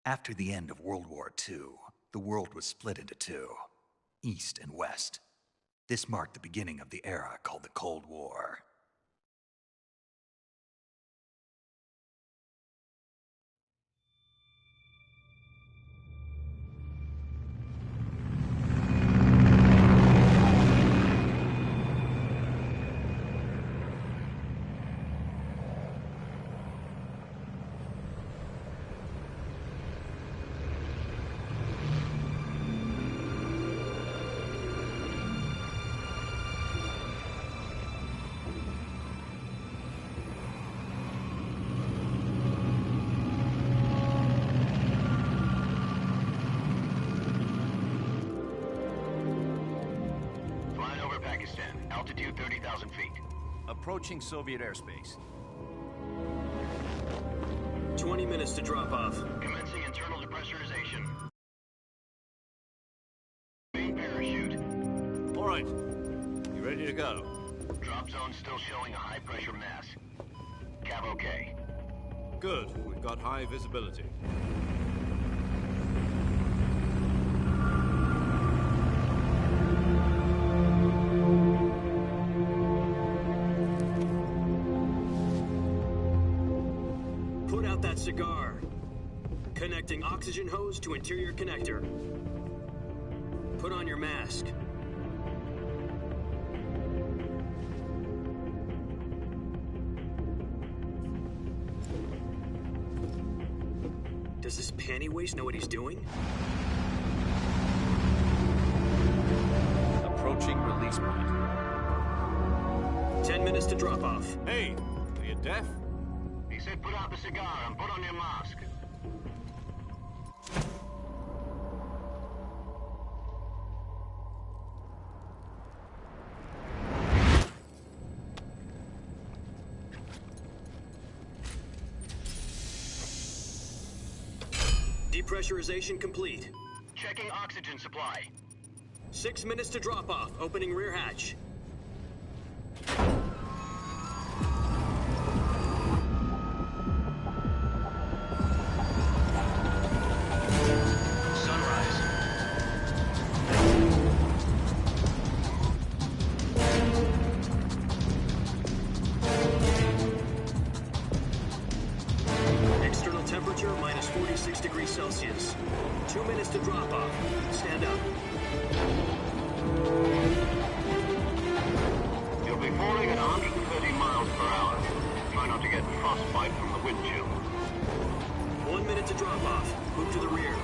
After the end of World War II, the world was split into two, East and West. This marked the beginning of the era called the Cold War. Altitude 30,000 feet. Approaching Soviet airspace. 20 minutes to drop off. Commencing internal depressurization. Main parachute. All right. You ready to go? Drop zone still showing a high pressure mass. Cav okay. Good. We've got high visibility. Cigar. Connecting oxygen hose to interior connector. Put on your mask. Does this panty waste know what he's doing? Approaching release point. 10 minutes to drop off. Hey, are you deaf? He said put out the cigar and put on your mask. Depressurization complete. Checking oxygen supply. 6 minutes to drop off. Opening rear hatch. Temperature minus 46 degrees Celsius. 2 minutes to drop off. Stand up. You'll be falling at 130 miles per hour. Try not to get frostbite from the wind chill. 1 minute to drop off. Move to the rear.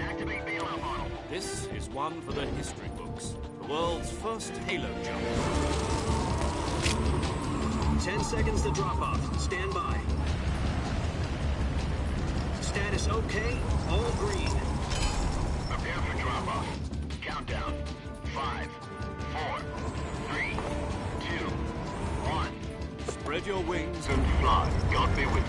Activate bailout model. This is one for the history books. The world's first halo jump. 10 seconds to drop off. Stand by. Status okay, all green. Prepare for drop-off. Countdown. 5, 4, 3, 2, 1. Spread your wings And fly. God be with you.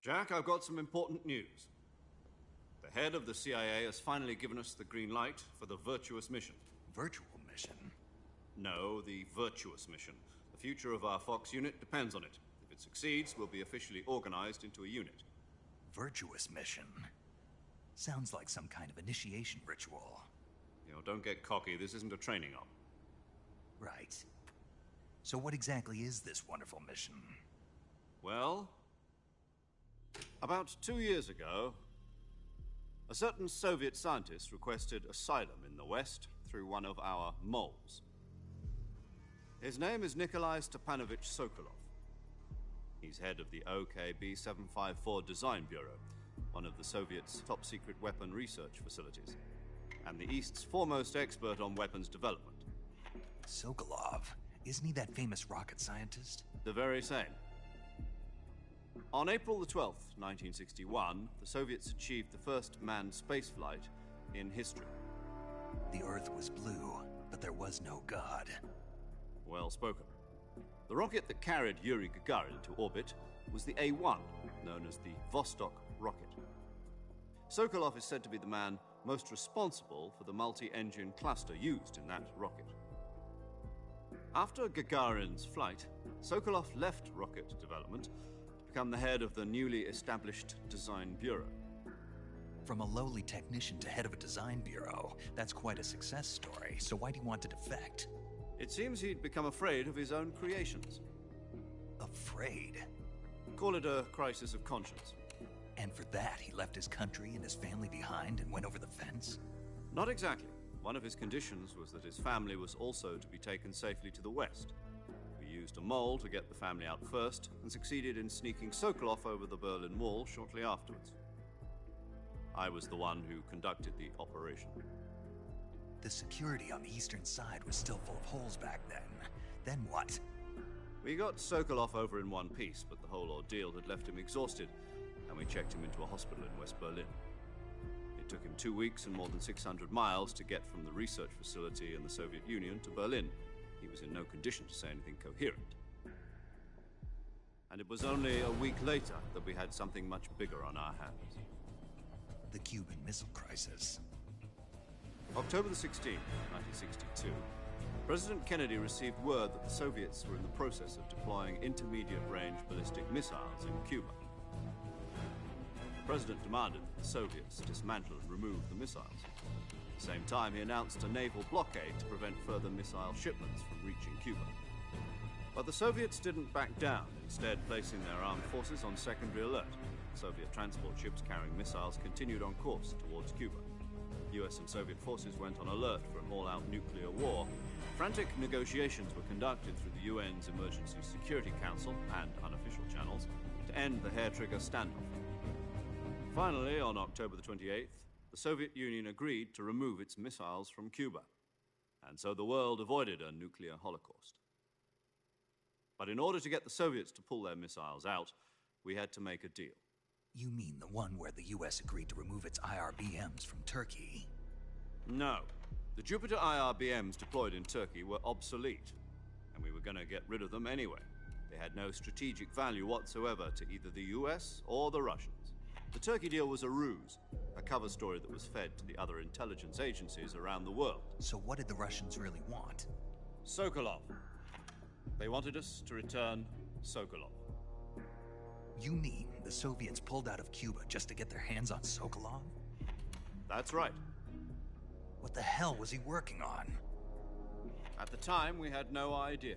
Jack, I've got some important news. The head of the CIA has finally given us the green light for the Virtuous mission. Virtual mission? No, the Virtuous mission. The future of our Fox unit depends on it. If it succeeds, we'll be officially organized into a unit. Virtuous mission? Sounds like some kind of initiation ritual. You know, don't get cocky. This isn't a training op. Right. So what exactly is this wonderful mission? Well, about 2 years ago, a certain Soviet scientist requested asylum in the West through one of our moles. His name is Nikolai Stepanovich Sokolov. He's head of the OKB 754 Design Bureau, one of the Soviets' top-secret weapon research facilities, and the East's foremost expert on weapons development. Sokolov? Isn't he that famous rocket scientist? The very same. On April the 12th, 1961, the Soviets achieved the first manned spaceflight in history. The Earth was blue, but there was no God. Well spoken. The rocket that carried Yuri Gagarin to orbit was the A-1, known as the Vostok rocket. Sokolov is said to be the man most responsible for the multi-engine cluster used in that rocket. After Gagarin's flight, Sokolov left rocket development to become the head of the newly established Design Bureau. From a lowly technician to head of a design bureau, that's quite a success story, so why'd he want to defect? It seems he'd become afraid of his own creations. Afraid? Call it a crisis of conscience. And for that, he left his country and his family behind and went over the fence? Not exactly. One of his conditions was that his family was also to be taken safely to the west. We used a mole to get the family out first and succeeded in sneaking Sokolov over the Berlin Wall shortly afterwards. I was the one who conducted the operation. The security on the eastern side was still full of holes back then. Then what? We got Sokolov over in one piece, but the whole ordeal had left him exhausted, and we checked him into a hospital in West Berlin. It took him 2 weeks and more than 600 miles to get from the research facility in the Soviet Union to Berlin. He was in no condition to say anything coherent. And it was only a week later that we had something much bigger on our hands. The Cuban Missile Crisis. October the 16th, 1962, President Kennedy received word that the Soviets were in the process of deploying intermediate-range ballistic missiles in Cuba. The President demanded that the Soviets dismantle and remove the missiles. At the same time, he announced a naval blockade to prevent further missile shipments from reaching Cuba. But the Soviets didn't back down, instead placing their armed forces on secondary alert. Soviet transport ships carrying missiles continued on course towards Cuba. US and Soviet forces went on alert for an all-out nuclear war. Frantic negotiations were conducted through the UN's Emergency Security Council and unofficial channels to end the hair-trigger standoff. Finally, on October the 28th, the Soviet Union agreed to remove its missiles from Cuba, and so the world avoided a nuclear holocaust. But in order to get the Soviets to pull their missiles out, we had to make a deal. You mean the one where the US agreed to remove its IRBMs from Turkey? No. The Jupiter IRBMs deployed in Turkey were obsolete, and we were going to get rid of them anyway. They had no strategic value whatsoever to either the US or the Russians. The Turkey deal was a ruse, a cover story that was fed to the other intelligence agencies around the world. So what did the Russians really want? Sokolov. They wanted us to return Sokolov. You mean the Soviets pulled out of Cuba just to get their hands on Sokolov? That's right. What the hell was he working on? At the time, we had no idea.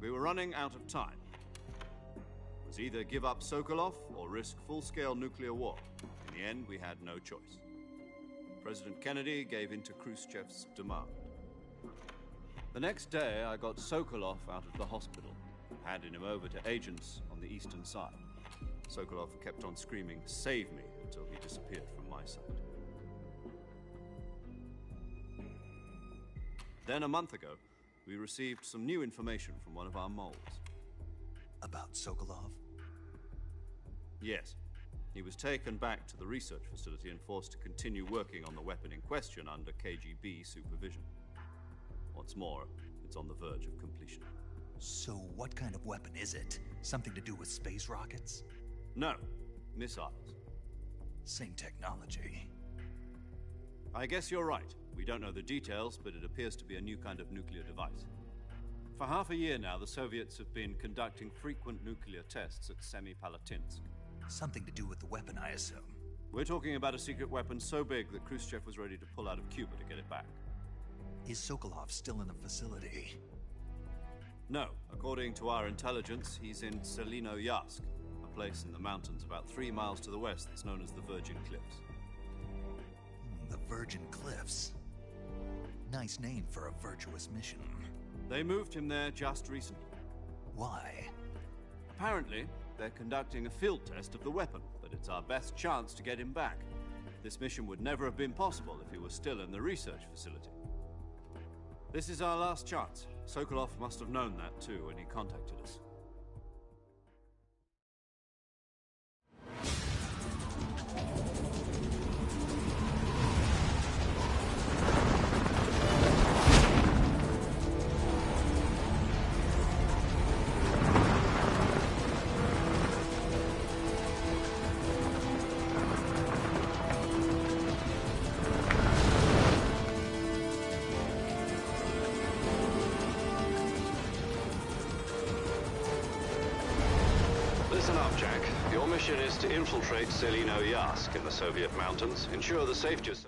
We were running out of time. It was either give up Sokolov or risk full-scale nuclear war. In the end, we had no choice. President Kennedy gave in to Khrushchev's demand. The next day, I got Sokolov out of the hospital, handing him over to agents on the eastern side. Sokolov kept on screaming, "Save me," until he disappeared from my sight. Then a month ago, we received some new information from one of our moles. About Sokolov? Yes. He was taken back to the research facility and forced to continue working on the weapon in question under KGB supervision. What's more, it's on the verge of completion. So what kind of weapon is it? Something to do with space rockets? No, missiles. Same technology. I guess you're right. We don't know the details, but it appears to be a new kind of nuclear device. For half a year now, the Soviets have been conducting frequent nuclear tests at Semipalatinsk. Something to do with the weapon, I assume. We're talking about a secret weapon so big that Khrushchev was ready to pull out of Cuba to get it back. Is Sokolov still in the facility? No. According to our intelligence, he's in Selinoyarsk, a place in the mountains about 3 miles to the west that's known as the Virgin Cliffs. The Virgin Cliffs. Nice name for a virtuous mission. They moved him there just recently. Why? Apparently, they're conducting a field test of the weapon, but it's our best chance to get him back. This mission would never have been possible if he was still in the research facility. This is our last chance. Sokolov must have known that too when he contacted us. Listen up, Jack. Your mission is to infiltrate Selino Yask in the Soviet mountains, ensure the safety of...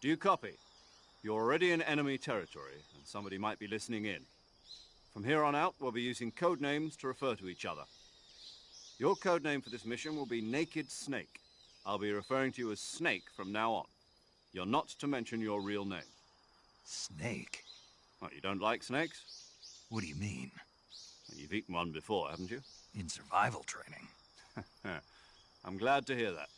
Do you copy? You're already in enemy territory, and somebody might be listening in. From here on out, we'll be using code names to refer to each other. Your code name for this mission will be Naked Snake. I'll be referring to you as Snake from now on. You're not to mention your real name. Snake? What, you don't like snakes? What do you mean? Well, you've eaten one before, haven't you? In survival training. I'm glad to hear that.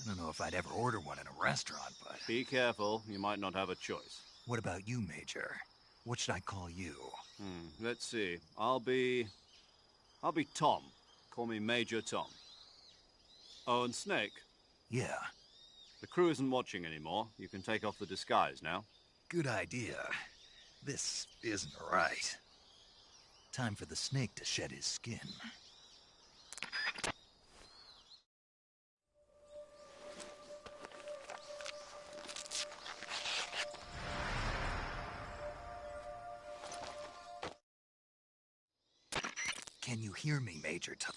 I don't know if I'd ever order one in a restaurant, but... Be careful, you might not have a choice. What about you, Major? What should I call you? Let's see. I'll be Tom. Call me Major Tom. Oh, and Snake? Yeah, The crew isn't watching anymore. You can take off the disguise now. good idea. This isn't right. Time for the snake to shed his skin. Can you hear me, Major Tom?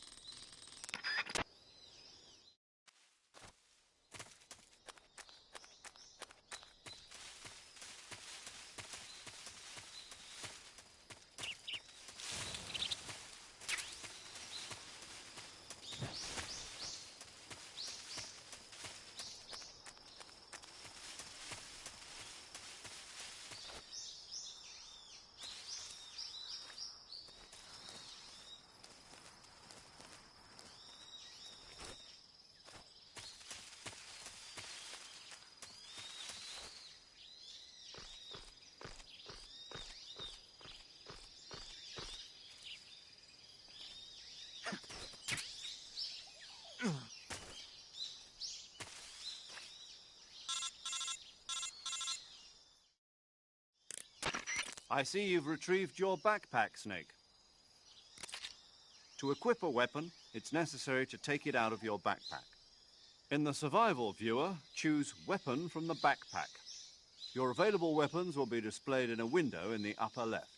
I see you've retrieved your backpack, Snake. To equip a weapon, it's necessary to take it out of your backpack. In the survival viewer, choose Weapon from the backpack. Your available weapons will be displayed in a window in the upper left.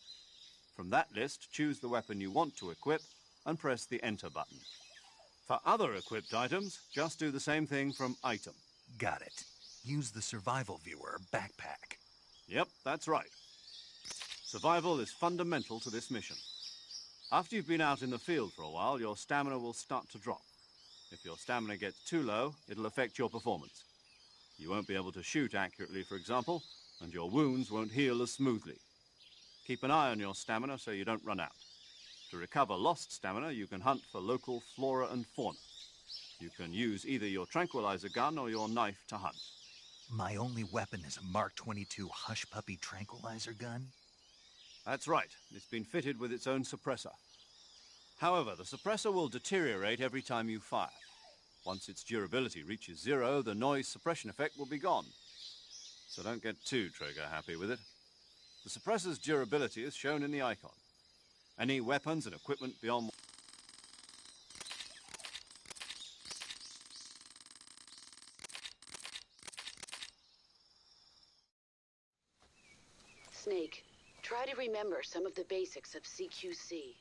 From that list, choose the weapon you want to equip and press the Enter button. For other equipped items, just do the same thing from Item. Got it. Use the survival viewer backpack. Yep, that's right. Survival is fundamental to this mission. After you've been out in the field for a while, your stamina will start to drop. If your stamina gets too low, it'll affect your performance. You won't be able to shoot accurately, for example, and your wounds won't heal as smoothly. Keep an eye on your stamina so you don't run out. To recover lost stamina, you can hunt for local flora and fauna. You can use either your tranquilizer gun or your knife to hunt. My only weapon is a Mark 22 Hush Puppy tranquilizer gun? That's right. It's been fitted with its own suppressor. However, the suppressor will deteriorate every time you fire. Once its durability reaches 0, the noise suppression effect will be gone. So don't get too trigger-happy with it. The suppressor's durability is shown in the icon. Any weapons and equipment beyond... Snake, try to remember some of the basics of CQC.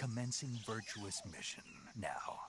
Commencing virtuous mission now.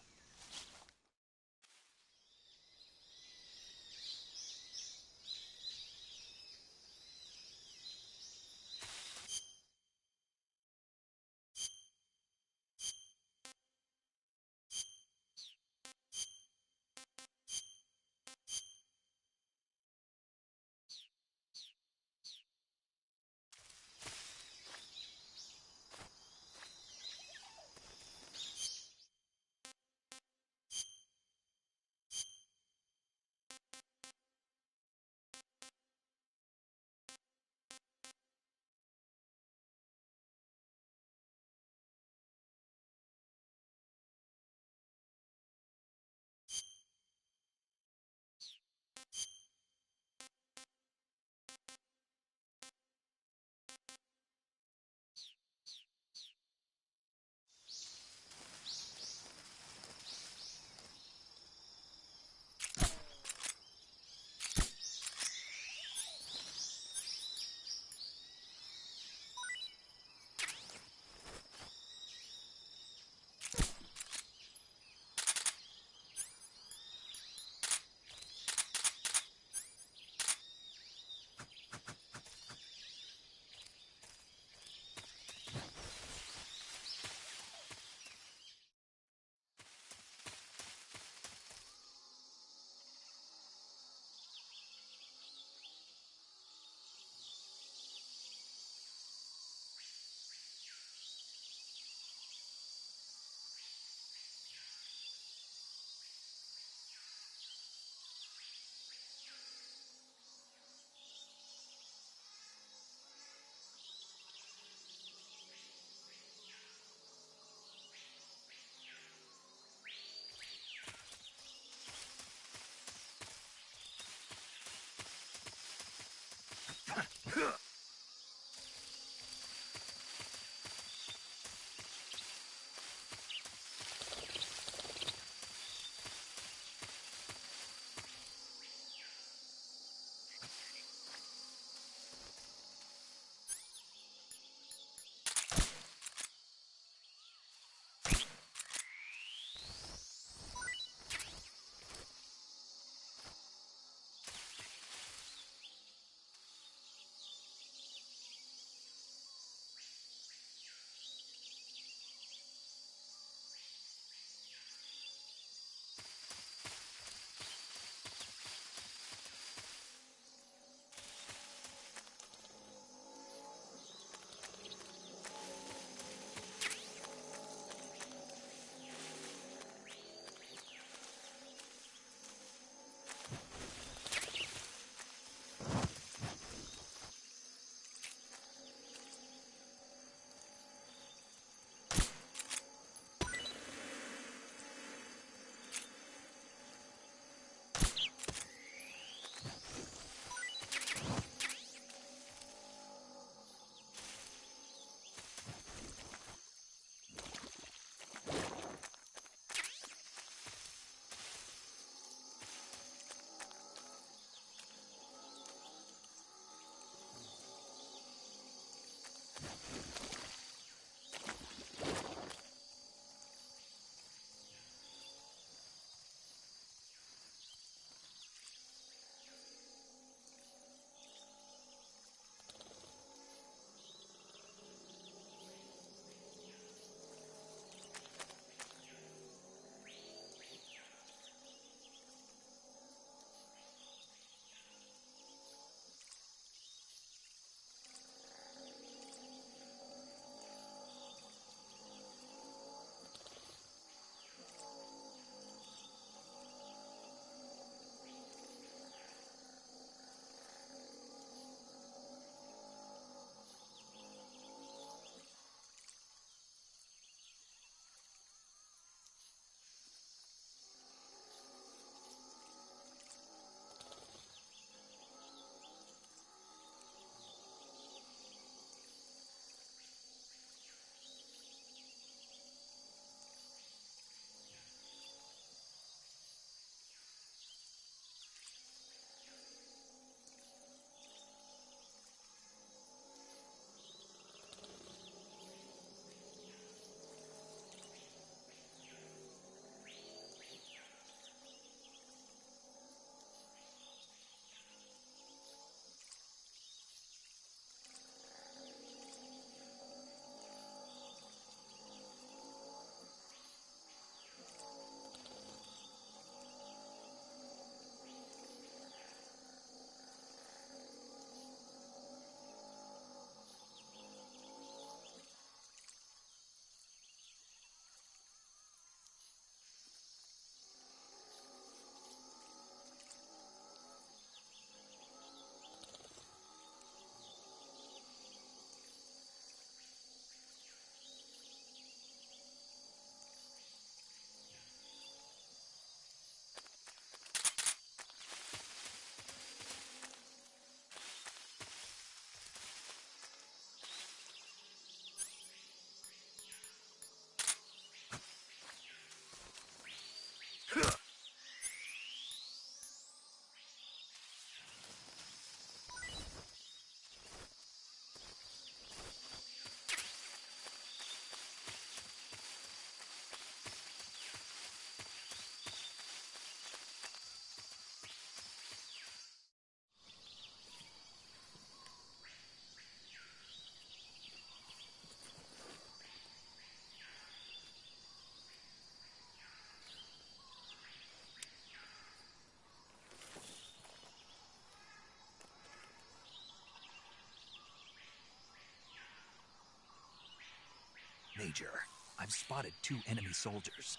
Major. I've spotted 2 enemy soldiers.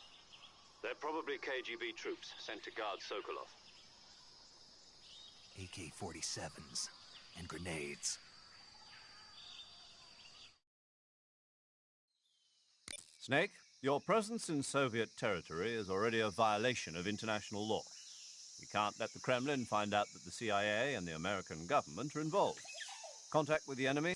They're probably KGB troops sent to guard Sokolov. AK-47s and grenades. Snake, your presence in Soviet territory is already a violation of international law. We can't let the Kremlin find out that the CIA and the American government are involved. Contact with the enemy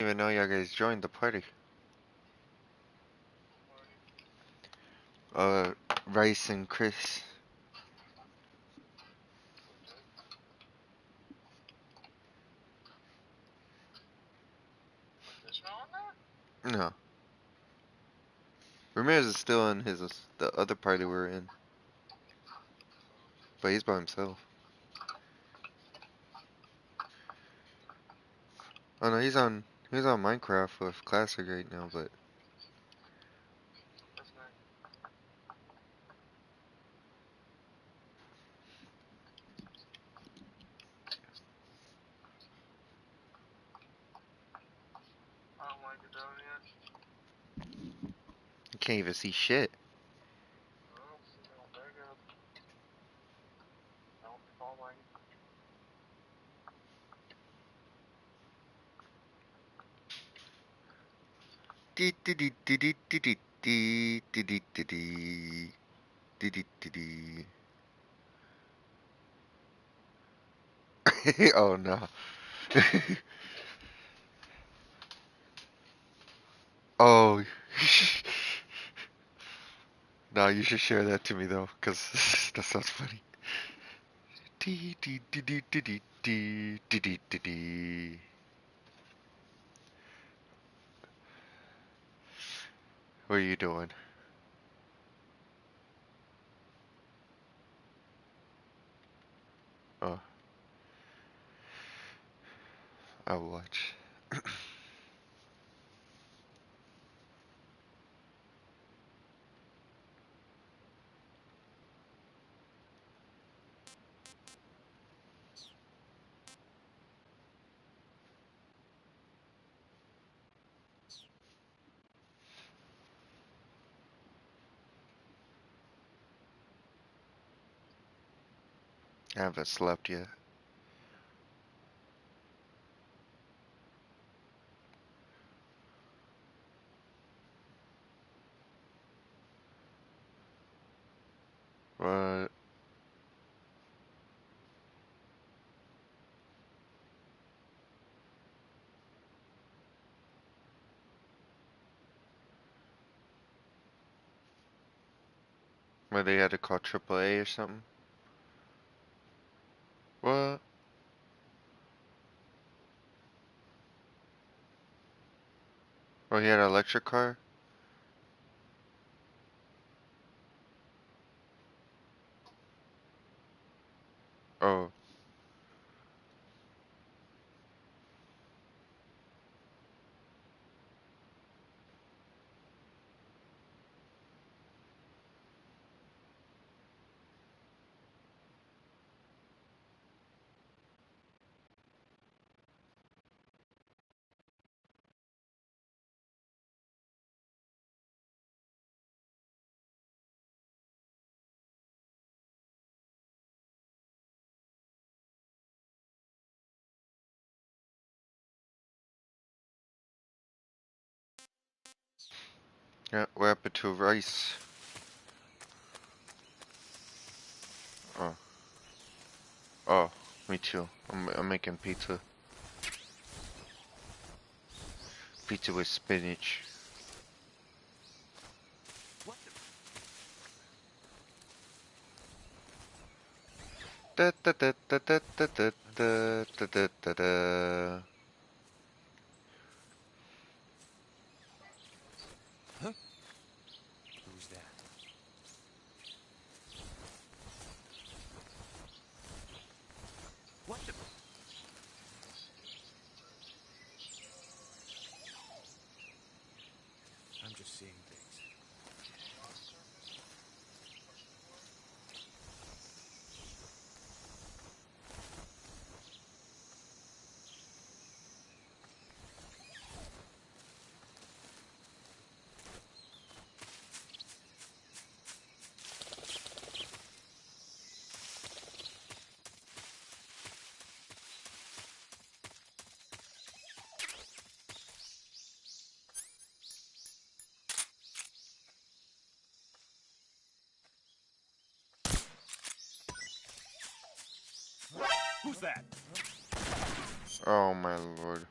even know y'all guys joined the party. Rice and Chris. No. Ramirez is still in the other party we're in. But he's by himself. Oh no, he's on Minecraft with Classic right now, but you can't even see shit. Dee dee dee dee dee dee dee dee dee dee dee dee dee dee dee. Oh no. Oh. No, you should share that to me though, cause that sounds funny. Dee dee dee dee dee dee dee dee dee dee dee. What are you doing? Oh, I'll watch. I haven't slept yet. What? Where they had to call AAA or something? What? Oh, he had an electric car? Oh. Yeah, what happened to Rice? Oh. Oh, me too. I'm making pizza. Pizza with spinach. Da da da da da da da da da da da da. Who's that? What the? I'm just seeing things. Who's that? Oh my lord.